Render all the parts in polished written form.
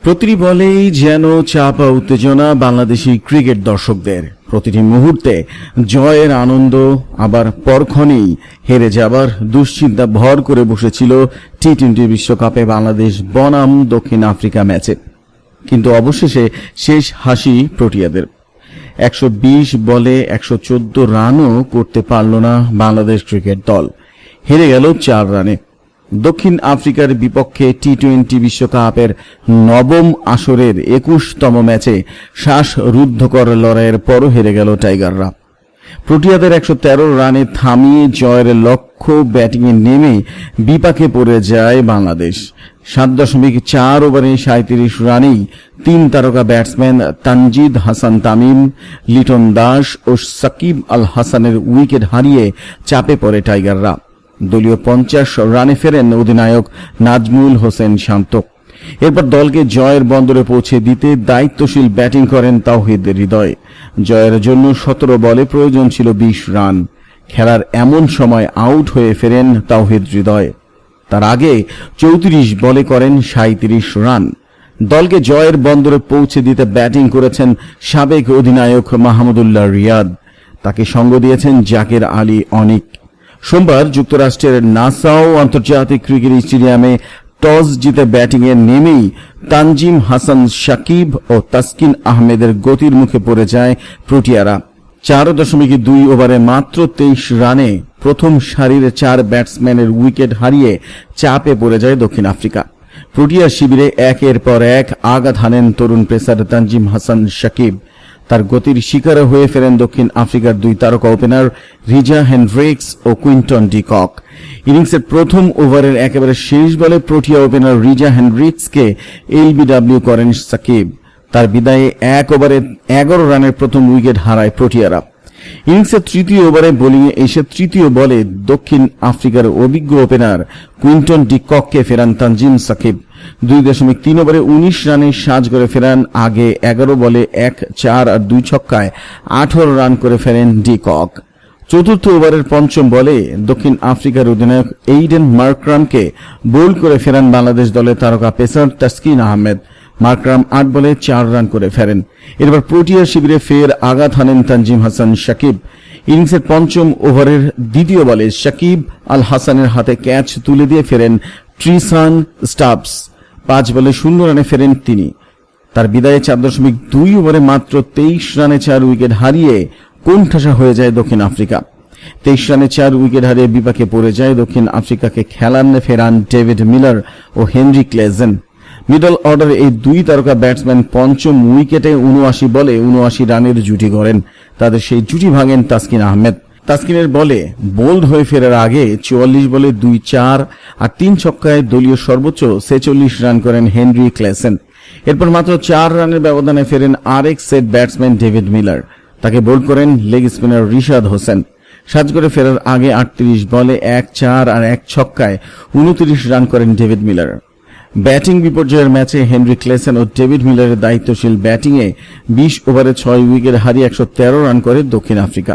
প্রতিটি বলেই যেন চাপা উত্তেজনা বাংলাদেশি ক্রিকেট দর্শকদের। প্রতিটি মুহূর্তে জয়ের আনন্দ, আবার পরক্ষণেই হেরে যাবার দুশ্চিন্তা ভর করে বসেছিল টি-20 বিশ্বকাপে বাংলাদেশ বনাম দক্ষিণ আফ্রিকা ম্যাচে। কিন্তু অবশেষে শেষ হাসি প্রোটিয়াদের। 120 বলে 114 রানও করতে পারল না বাংলাদেশ ক্রিকেট দল, হেরে গেল 4 রানে। দক্ষিণ আফ্রিকার বিপক্ষে টি-20 বিশ্বকাপের নবম আসরের 21তম ম্যাচে শ্বাসরুদ্ধকর লড়াইয়ের পরও হেরে গেল টাইগাররা। প্রোটিয়াদের 113 রানে থামিয়ে জয়ের লক্ষ্য ব্যাটিংয়ে নেমে বিপাকে পড়ে যায় বাংলাদেশ। 7.4 ওভারে 37 রানেই 3 তারকা ব্যাটসম্যান তানজিদ হাসান তামিম, লিটন দাস ও সাকিব আল হাসানের উইকেট হারিয়ে চাপে পড়ে টাইগাররা। দলীয় 50 রানে ফেরেন অধিনায়ক নাজমুল হোসেন শান্ত। এরপর দলকে জয়ের বন্দরে পৌঁছে দিতে দায়িত্বশীল ব্যাটিং করেন তাওহিদ হৃদয়। জয়ের জন্য 17 বলে প্রয়োজন ছিল 20 রান। খেলার এমন সময় আউট হয়ে ফেরেন তাওহিদ হৃদয়। তার আগে 34 বলে করেন 37 রান। দলকে জয়ের বন্দরে পৌঁছে দিতে ব্যাটিং করেছেন সাবেক অধিনায়ক মাহমুদুল্লাহ রিয়াদ। তাকে সঙ্গ দিয়েছেন জাকের আলী অনিক। সোমবার যুক্তরাষ্ট্রের নাসাও আন্তর্জাতিক ক্রিকেট স্টেডিয়ামে টস জিতে ব্যাটিংয়ে নেমেই তানজিম হাসান, সাকিব ও তাসকিন আহমেদের গতির মুখে পড়ে যায় প্রোটিয়ারা। 4.2 ওভারে মাত্র 23 রানে প্রথম সারির 4 ব্যাটসম্যানের উইকেট হারিয়ে চাপে পড়ে যায় দক্ষিণ আফ্রিকা। প্রোটিয়া শিবিরে একের পর এক আঘাত হানেন তরুণ পেসার তানজিম হাসান সাকিব। তার গতির শিকার হয়ে ফেরেন দক্ষিণ আফ্রিকার 2 তারকা ওপেনার রিজা হেনড্রিক্স ও কুইন্টন ডি কক। ইনিংসের প্রথম ওভারের একেবারে শেষ বলে প্রোটিয়া ওপেনার রিজা হেনড্রিক্সকে এলবিডব্লিউ করেন সাকিব। তার বিদায়ে 1 ওভারে 11 রানের প্রথম উইকেট হারায় প্রোটিয়ারা। ইনিংসের তৃতীয় ওভারে বোলিংয়ে এসে তৃতীয় বলে দক্ষিণ আফ্রিকার অভিজ্ঞ ওপেনার কুইন্টন ডি কককে ফেরান তানজিম সাকিব। 2.3 ওভারে 19 রানে সাজ করে ফেরান। আগে 11 বলে 1 4 আর 2 ছক্কায় 18 রান করে ফেরেন ডি কক। চতুর্থ ওভারের পঞ্চম বলে দক্ষিণ আফ্রিকার অধিনায়ক এইডেন মার্করামকে বোল্ড করে ফেরান বাংলাদেশ দলের তারকা পেসার তাসকিন আহমেদ। মার্করাম 8 বলে 4 রান করে ফেরেন। এরপর প্রোটিয়া শিবিরে ফের আঘাত হানেন তানজিম হাসান সাকিব। ইনিংসের পঞ্চম ওভারের দ্বিতীয় বলে সাকিব আল হাসানের হাতে ক্যাচ তুলে দিয়ে ফেরেন ট্রিসান স্টাবস। 5 বলে 0 রানে ফেরেন তিনি। তার বিদায়ে 4.2 ওভারে মাত্র 23 রানে 4 উইকেট হারিয়ে কোণঠাসা হয়ে যায় দক্ষিণ আফ্রিকা। 23 রানে 4 উইকেট হারিয়ে বিপাকে পড়ে যায় দক্ষিণ আফ্রিকাকে খেলানে ফেরান ডেভিড মিলার ও হেনরি ক্লেজেন। মিডল অর্ডারে এই 2 তারকা ব্যাটসম্যান পঞ্চম উইকেটে 79 বলে 79 রানের জুটি গড়েন। তাদের সেই জুটি ভাঙেন তাসকিন আহমেদ। তাসকিনের বলে বোল্ড হয়ে ফেরার আগে 44 বলে 2 4 আর 3 ছক্কায় দলীয় সর্বোচ্চ 46 রান করেন হেনরি ক্লেসেন। এরপর মাত্র 4 রানের ব্যবধানে ফেরেন আরেক সেট ব্যাটসম্যান ডেভিড মিলার। তাকে বোল্ড করেন লেগ স্পিনার রিশাদ হোসেন। সাজ করে ফেরার আগে 38 বলে 1 4 আর 1 ছক্কায় 29 রান করেন ডেভিড মিলার। ব্যাটিং বিপর্যয়ের ম্যাচে হেনরি ক্লেসেন ও ডেভিড মিলারের দায়িত্বশীল ব্যাটিংয়ে 20 ওভারে 6 উইকেট হারিয়ে 113 রান করে দক্ষিণ আফ্রিকা।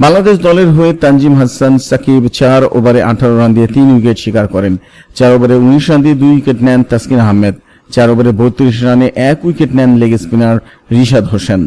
বাংলাদেশ দলের হয়ে তানজিম হাসান সাকিব 4 ওভারে 18 রান দিয়ে 3 উইকেট শিকার করেন। 4 ওভারে 19 রান দিয়ে 2 উইকেট নেন তাসকিন আহমেদ। 4 ওভারে 32 রানে 1 উইকেট নেন লেগ স্পিনার রিশাদ হোসেন।